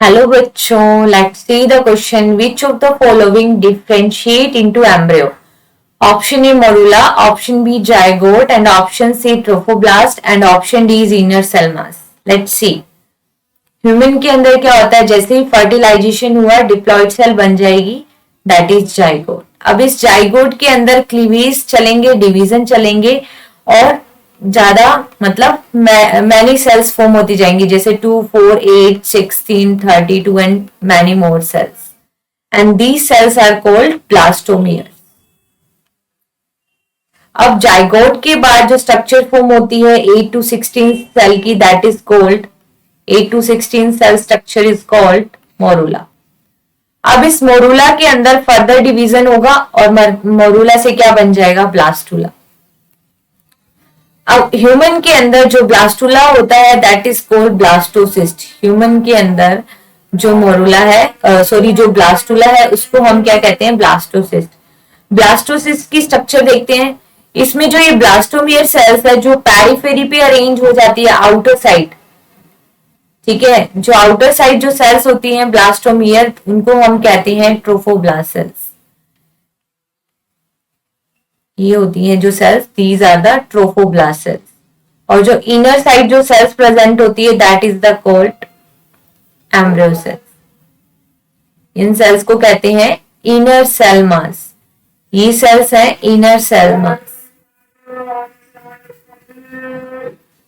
Hello बच्चों, let's see the question. Which of the following differentiate into embryo? Option A morula, option B zygote, and option C trophoblast, and option D is inner cell mass. Let's see. Human के अंदर क्या होता है, जैसे ही fertilisation हुआ diploid cell बन जाएगी, that is zygote. अब इस जाइगोट के अंदर क्लीवेज चलेंगे, डिवीजन चलेंगे और ज्यादा मतलब मैनी सेल्स फॉर्म होती जाएंगी, जैसे 2, 4, 8, 16, 32 and many more cells, and these cells are called blastomere. अब जाइगोट के बाद जो स्ट्रक्चर फॉर्म होती है 8 to 16 सेल की, that is called 8 to 16 cell structure is called morula. अब इस मोरूला के अंदर फर्दर डिवीजन होगा और मोरूला से क्या बन जाएगा, ब्लास्टूला. अब ह्यूमन के अंदर जो ब्लास्टूला होता है that is called blastocyst. Human के अंदर जो मोरूला है जो ब्लास्टूला है उसको हम क्या कहते हैं, ब्लास्टोसिस्ट. ब्लास्टोसिस्ट की स्ट्रक्चर देखते हैं. इसमें जो ये ब्लास्टोमियर सेल्स है जो पेरिफेरी पे अरेंज हो जाती है, आउटर साइड, ठीक है, जो आउटर साइड जो सेल्स होती हैं ब्लास्टोमियर, उनको हम कहते हैं ट्रोफोब्लास्ट सेल्स. ये होती हैं जो cells, these are the trophoblast cells. और जो इनर साइड जो सेल्स प्रेजेंट होती है that is the called embryo cells. इन सेल्स को कहते हैं इनर सेल मास. ये सेल्स है इनर सेल मास.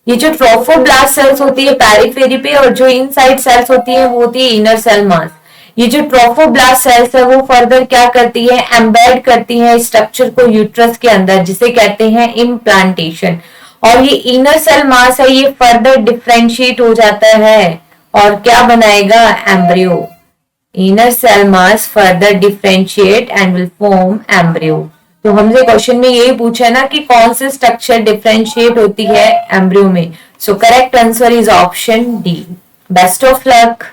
ये जो ट्रोफोब्लास्ट सेल्स होती है पेरिफेरी पे और जो इनसाइड सेल्स होती है वो होती है इनर सेल मास. ये जो ट्रोफोब्लास्ट सेल्स है वो फर्दर क्या करती है, एम्बेड करती है स्ट्रक्चर को यूट्रस के अंदर, जिसे कहते हैं इम्प्लांटेशन. और ये इनर सेल मास है, ये फर्दर डिफरेंशिएट हो जाता है और क्या बनाएगा, embryo. Inner cell mass further differentiate and will form embryo. तो हमसे क्वेश्चन में यही पूछा है ना कि कौन से स्ट्रक्चर डिफरेंशिएट होती है एम्ब्रियो में. So correct answer is option D. Best of luck.